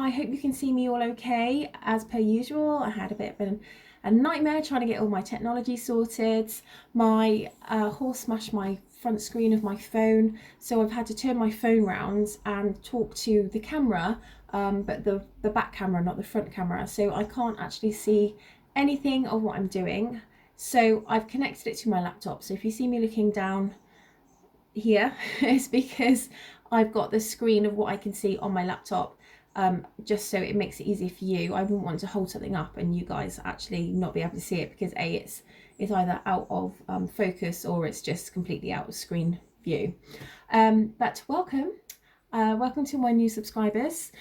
I hope you can see me all okay. As per usual, I had a bit of a nightmare trying to get all my technology sorted. My horse smashed my front screen of my phone, so I've had to turn my phone round and talk to the camera, but the back camera, not the front camera, so I can't actually see anything of what I'm doing. So I've connected it to my laptop, so if you see me looking down here, it's because I've got the screen of what I can see on my laptop, just so it makes it easier for you. I wouldn't want to hold something up and you guys actually not be able to see it, because it's either out of focus or it's just completely out of screen view. But welcome to my new subscribers.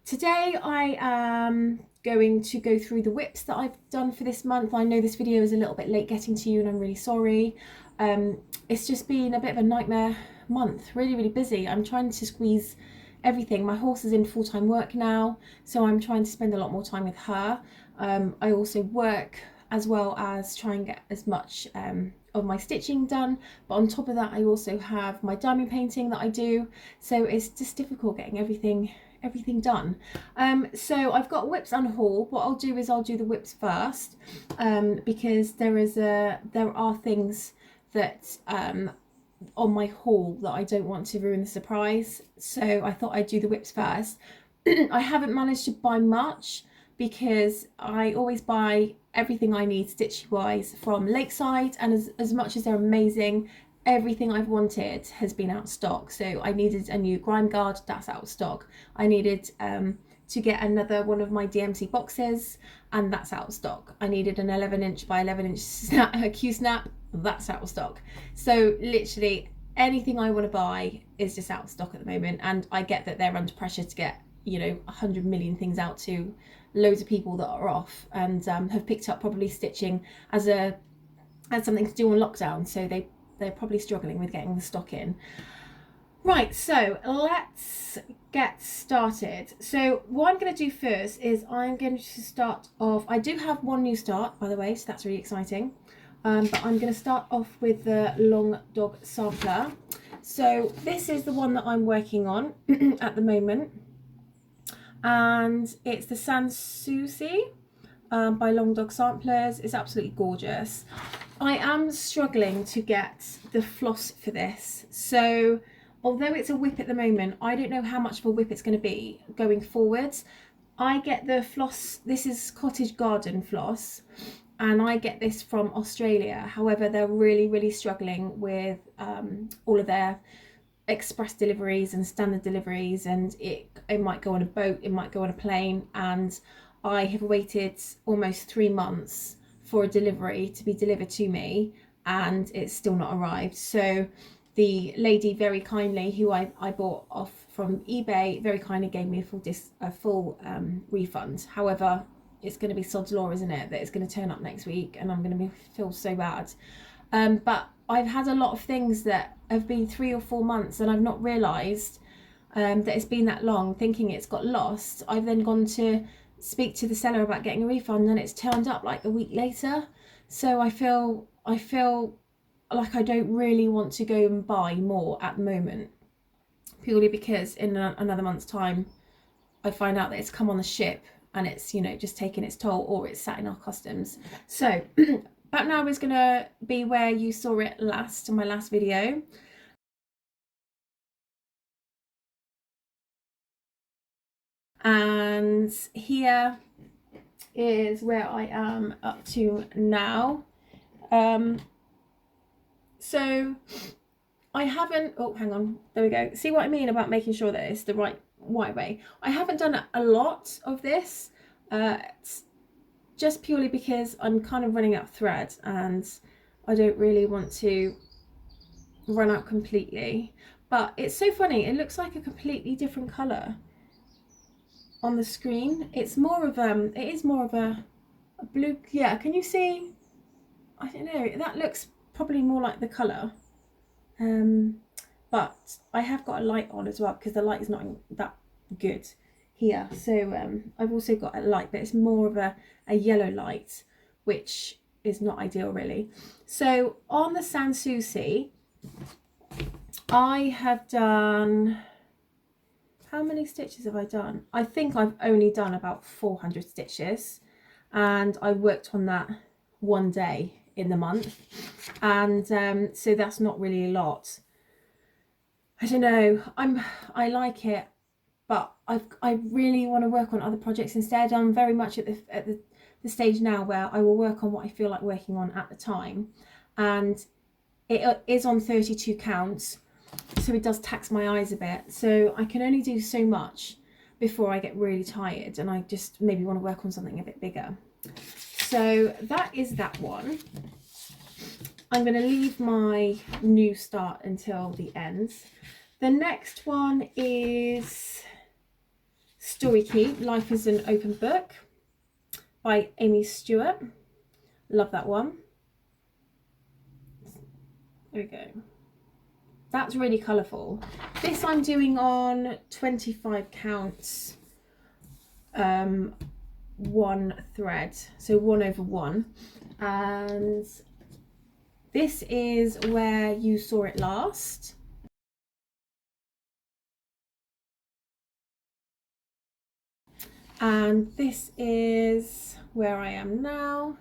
Today I am going to go through the whips that I've done for this month. I know this video is a little bit late getting to you and I'm really sorry. It's just been a bit of a nightmare month, really busy. I'm trying to squeeze everything. My horse is in full-time work now, so I'm trying to spend a lot more time with her. I also work as well as try and get as much of my stitching done, but on top of that I also have my diamond painting that I do, so it's just difficult getting everything done. So I've got whips and a haul. What I'll do is I'll do the whips first, because there are things that on my haul that I don't want to ruin the surprise, so I thought I'd do the whips first. I haven't managed to buy much because I always buy everything I need stitchy wise from Lakeside, and as much as they're amazing, everything I've wanted has been out of stock. So I needed a new grime guard, that's out of stock. I needed to get another one of my DMC boxes, and that's out of stock. I needed an 11" by 11" Q snap, that's out of stock. So literally anything I want to buy is just out of stock at the moment, and I get that they're under pressure to get, you know, 100 million things out to loads of people that are off and have picked up probably stitching as something to do on lockdown, so they're probably struggling with getting the stock in. Right, so let's get started. So what I'm going to do first is I'm going to start off, I do have one new start by the way, so that's really exciting, but I'm going to start off with the Long Dog Sampler. So this is the one that I'm working on at the moment, and it's the Soucis by Long Dog Samplers. It's absolutely gorgeous. I am struggling to get the floss for this, so although it's a whip at the moment, I don't know how much of a whip it's going to be going forwards. I get the floss, this is Cottage Garden floss, and I get this from Australia. However, they're really struggling with all of their express deliveries and standard deliveries, and it might go on a boat, it might go on a plane, and I have waited almost 3 months for a delivery to be delivered to me, and it's still not arrived. So the lady very kindly, who I bought off from eBay, very kindly gave me a full refund. However, it's going to be sod's law, isn't it, that it's going to turn up next week, and I'm going to feel so bad. But I've had a lot of things that have been 3 or 4 months, and I've not realised that it's been that long, thinking it's got lost. I've then gone to speak to the seller about getting a refund, and it's turned up like a week later. So I feel like I don't really want to go and buy more at the moment, purely because in another month's time I find out that it's come on the ship and it's, you know, just taken its toll, or it's sat in our customs. So back now is going to be where you saw it last in my last video. And here is where I am up to now. So I haven't, oh hang on, there we go. See what I mean about making sure that it's the right way. I haven't done a lot of this, just purely because I'm kind of running out of thread and I don't really want to run out completely. But it's so funny, it looks like a completely different colour on the screen. It's more of it is more of a blue. Yeah, can you see? I don't know, that looks probably more like the colour, but I have got a light on as well because the light is not that good here. So I've also got a light, but it's more of a yellow light, which is not ideal really. So on the Soucis, I have done, how many stitches have I done? I think I've only done about 400 stitches, and I worked on that one day in the month, and so that's not really a lot. I don't know, I like it, but I really want to work on other projects instead. I'm very much at the stage now where I will work on what I feel like working on at the time, and it is on 32 counts, so it does tax my eyes a bit, so I can only do so much before I get really tired and I just maybe want to work on something a bit bigger. So that is that one. I'm going to leave my new start until the end. The next one is Storykeep, Life is an Open Book by Amy Stewart. Love that one. There we go. That's really colourful. This I'm doing on 25 counts, one thread, so 1 over 1, and this is Where You Saw It Last. And this is Where I Am Now.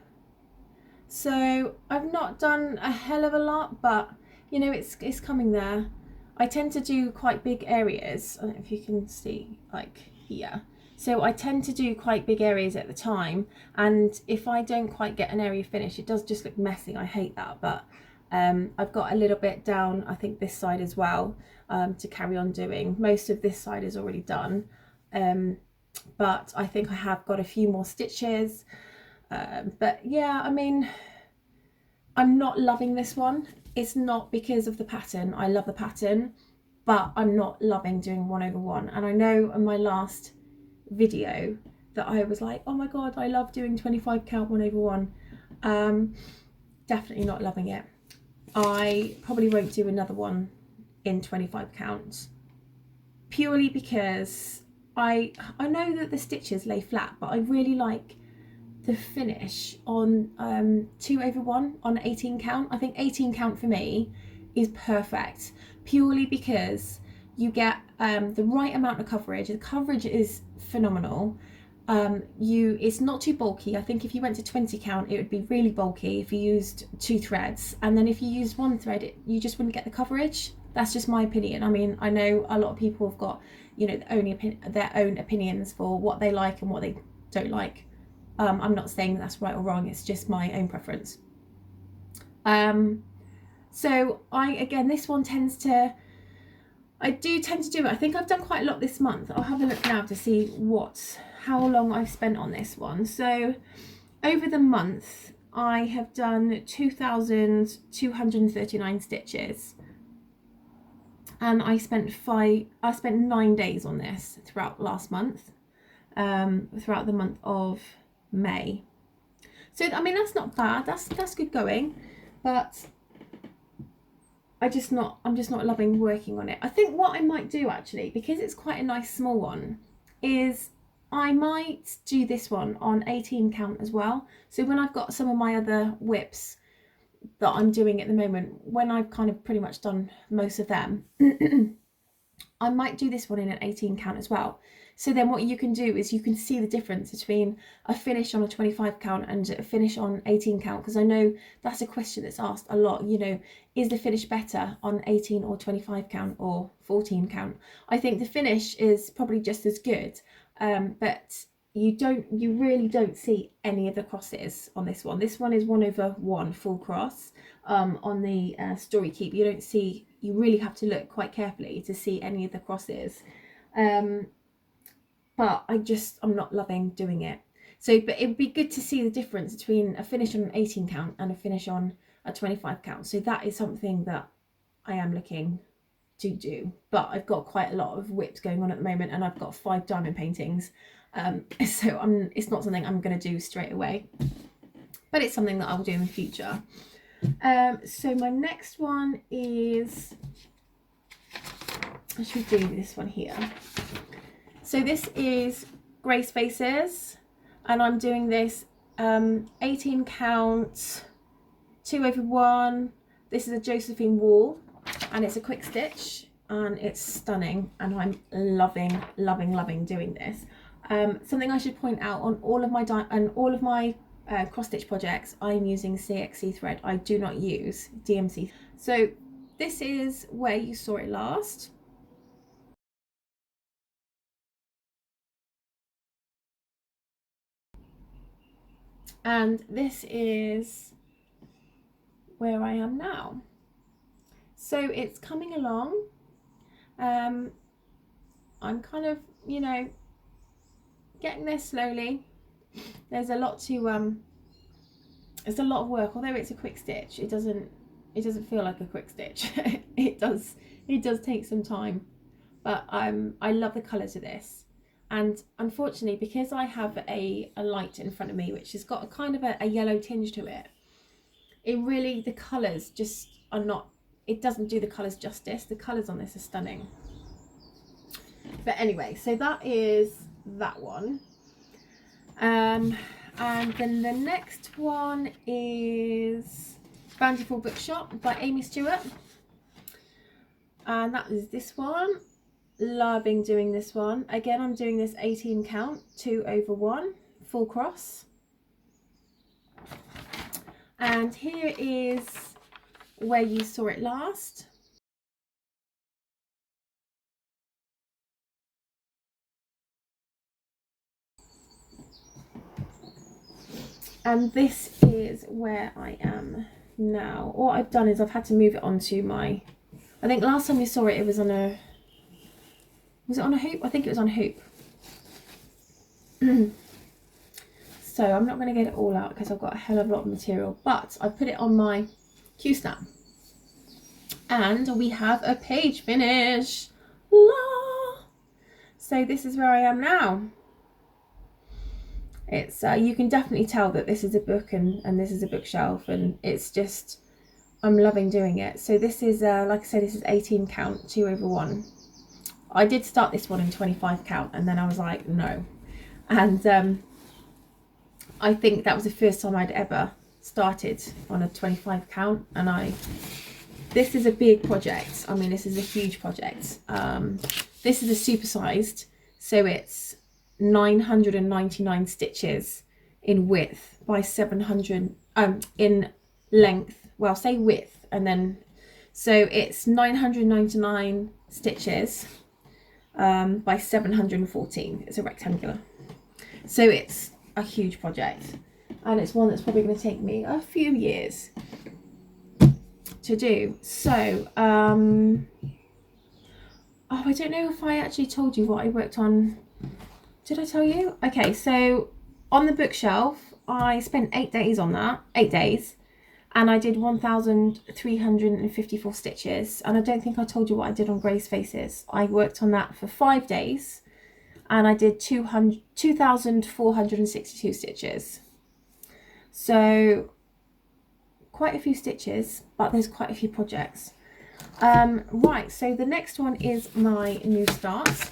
So I've not done a hell of a lot, but you know, it's coming there. I tend to do quite big areas. I don't know if you can see, like here. So I tend to do quite big areas at the time, and if I don't quite get an area finished, it does just look messy. I hate that, but I've got a little bit down, I think this side as well, to carry on doing. Most of this side is already done, but I think I have got a few more stitches. But yeah, I mean, I'm not loving this one. It's not because of the pattern. I love the pattern, but I'm not loving doing 1 over 1. And I know in my last video that I was like, oh my god, I love doing 25 count 1 over 1. Definitely not loving it. I probably won't do another one in 25 counts, purely because I know that the stitches lay flat, but I really like the finish on 2 over 1 on 18 count. I think 18 count for me is perfect, purely because you get the right amount of coverage. The coverage is phenomenal. It's not too bulky. I think if you went to 20 count, it would be really bulky if you used 2 threads, and then if you used 1 thread, you just wouldn't get the coverage. That's just my opinion. I mean, I know a lot of people have got, you know, their own opinions for what they like and what they don't like. I'm not saying that's right or wrong, it's just my own preference. So this one I do tend to do it. I think I've done quite a lot this month. I'll have a look now to see how long I've spent on this one. So over the month, I have done 2,239 stitches. And I spent 9 days on this throughout last month, throughout the month of May. So I mean, that's not bad, that's good going, but I'm just not loving working on it. I think what I might do actually, because it's quite a nice small one, is I might do this one on 18 count as well. So when I've got some of my other whips that I'm doing at the moment, when I've kind of pretty much done most of them, I might do this one in an 18 count as well. So then what you can do is you can see the difference between a finish on a 25 count and a finish on 18 count, because I know that's a question that's asked a lot, you know, is the finish better on 18 or 25 count or 14 count? I think the finish is probably just as good, but you really don't see any of the crosses on this one. This one is 1 over 1 full cross. On the Storykeep, you really have to look quite carefully to see any of the crosses. But I'm not loving doing it. So, but it would be good to see the difference between a finish on an 18 count and a finish on a 25 count. So that is something that I am looking to do. But I've got quite a lot of whips going on at the moment, and I've got 5 diamond paintings. So it's not something I'm going to do straight away, but it's something that I'll do in the future. So my next one is, I should do this one here. So this is Grey Spaces, and I'm doing this 18 count 2 over 1. This is a Josephine wall, and it's a quick stitch and it's stunning, and I'm loving doing this. Something I should point out, on all of my cross stitch projects, I'm using CXC thread. I do not use DMC. So this is where you saw it last. And this is where I am now. So it's coming along. I'm kind of, you know, getting there slowly. There's a lot to it's a lot of work. Although it's a quick stitch, it doesn't feel like a quick stitch. it does take some time, but I love the colours of this. And unfortunately, because I have a light in front of me which has got a kind of a yellow tinge to it, the colours just are not, it doesn't do the colours justice. The colours on this are stunning. But anyway, so that is that one. And then the next one is Bountiful Bookshop by Amy Stewart. And that is this one. Loving doing this one. Again, I'm doing this 18 count, 2/1, full cross. And here is where you saw it last. And this is where I am now. What I've done is I've had to move it onto my, I think last time you saw it, it was on a, was it on a hoop? I think it was on a hoop. So I'm not going to get it all out because I've got a hell of a lot of material, but I put it on my Q-snap. And we have a page finish. La! So this is where I am now. It's you can definitely tell that this is a book and this is a bookshelf, and it's just, I'm loving doing it. So this is like I said, this is 18 count, 2/1. I did start this one in 25 count, and then I was like, no. And I think that was the first time I'd ever started on a 25 count, and this is a big project. I mean, this is a huge project. This is a supersized, so it's 999 stitches in width by 700 in length, well, say width, and then so it's 999 stitches by 714. It's a rectangular, so it's a huge project, and it's one that's probably going to take me a few years to do. So oh, I don't know if I actually told you what I worked on. Did I tell you? Okay, so on the bookshelf, I spent 8 days on that, 8 days, and I did 1,354 stitches. And I don't think I told you what I did on Grey's Faces. I worked on that for 5 days, and I did 2,462 stitches. So quite a few stitches, but there's quite a few projects. Right, so the next one is my new start.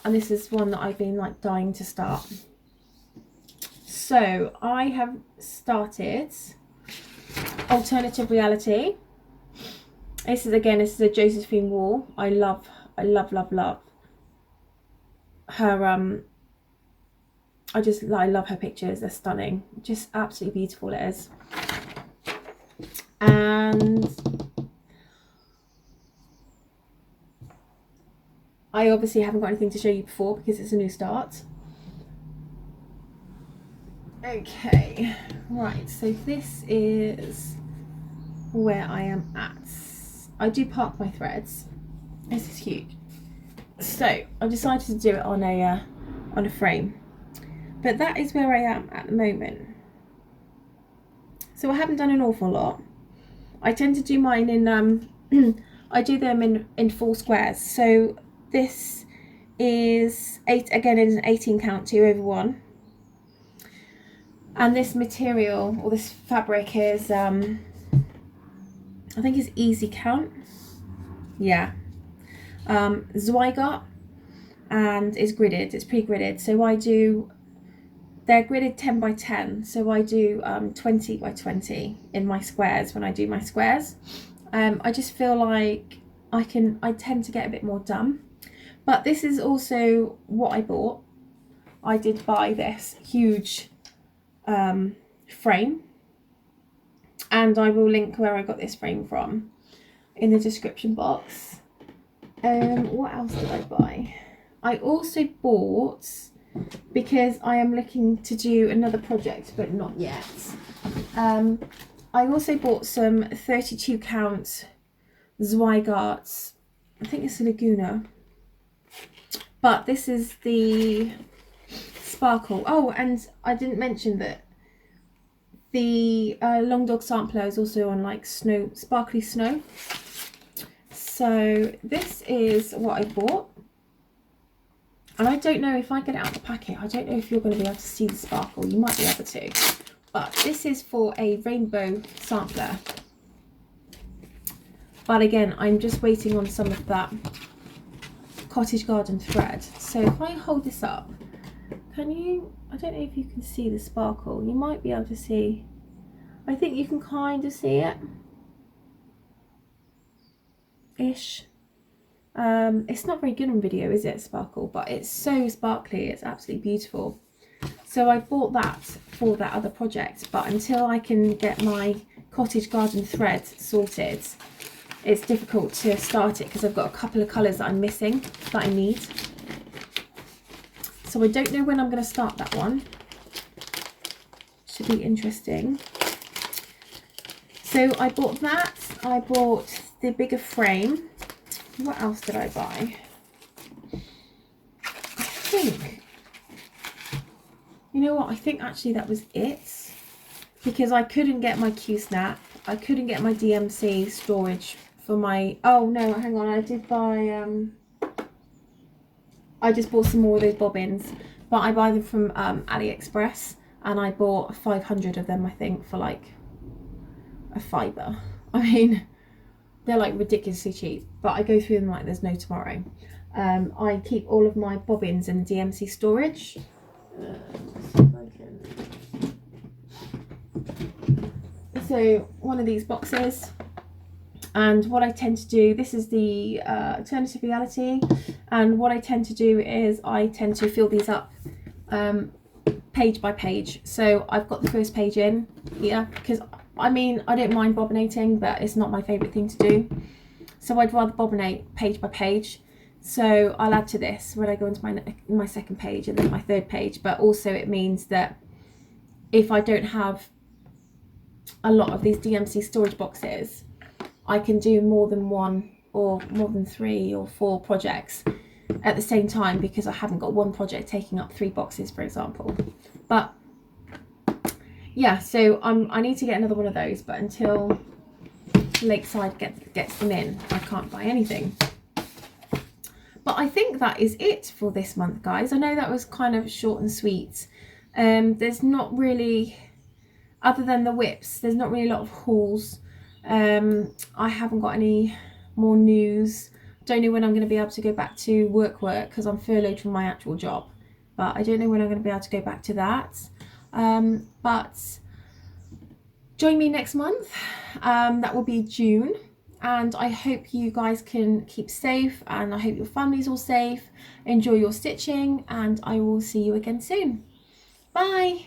And this is one that I've been like dying to start. So I have started Alternative Reality. This is a Josephine Wall. I love her. I love her pictures. They're stunning. Just absolutely beautiful it is. And I obviously haven't got anything to show you before because it's a new start. Okay, right, so this is where I am at. I do park my threads. This is huge. So I've decided to do it on a frame. But that is where I am at the moment. So I haven't done an awful lot. I tend to do mine in I do them in 4 squares. So this is it is an 18 count, 2/1, and this material or this fabric is I think it's easy count, yeah, Zweigart, and it's gridded. It's pre-gridded, so they're gridded 10 by 10, so I do 20 by 20 in my squares when I do my squares. I just feel like I tend to get a bit more done. But this is also what I bought. I did buy this huge frame, and I will link where I got this frame from in the description box. What else did I buy? I also bought, because I am looking to do another project but not yet, I also bought some 32 count Zweigart. I think it's a Laguna, but this is the sparkle. Oh, and I didn't mention that the Long Dog sampler is also on like snow, sparkly snow. So this is what I bought, and I don't know if I get it out of the packet, I don't know if you're going to be able to see the sparkle. You might be able to, but this is for a rainbow sampler. But again, I'm just waiting on some of that cottage garden thread. So if I hold this up, can you, I don't know if you can see the sparkle. You might be able to see, I think you can kind of see it ish. It's not very good on video, is it, sparkle? But it's so sparkly, it's absolutely beautiful. So I bought that for that other project, but until I can get my cottage garden thread sorted, it's difficult to start it because I've got a couple of colours that I'm missing that I need. So I don't know when I'm going to start that one. Should be interesting. So I bought that. I bought the bigger frame. What else did I buy? I think, you know what, I think actually that was it, because I couldn't get my Q-snap, I couldn't get my DMC storage for my, oh no, hang on, I did buy, I just bought some more of those bobbins, but I buy them from AliExpress, and I bought 500 of them, I think, for like a fiver. I mean, they're like ridiculously cheap, but I go through them like there's no tomorrow. I keep all of my bobbins in DMC storage. So one of these boxes, and what I tend to do, this is the Alternative Reality, and what I tend to do is I tend to fill these up page by page. So I've got the first page in here, because I mean, I don't mind bobbinating, but it's not my favourite thing to do. So I'd rather bobbinate page by page. So I'll add to this when I go into my second page and then my third page. But also it means that if I don't have a lot of these DMC storage boxes, I can do more than one or more than 3 or 4 projects at the same time, because I haven't got one project taking up 3 boxes, for example. But yeah, so I need to get another one of those, but until Lakeside gets them in, I can't buy anything. But I think that is it for this month, guys. I know that was kind of short and sweet. There's not really, other than the whips, there's not really a lot of hauls. I haven't got any more news. Don't know when I'm going to be able to go back to work because I'm furloughed from my actual job. But I don't know when I'm going to be able to go back to that. But join me next month, that will be June, and I hope you guys can keep safe, and I hope your family's all safe, enjoy your stitching, and I will see you again soon. Bye.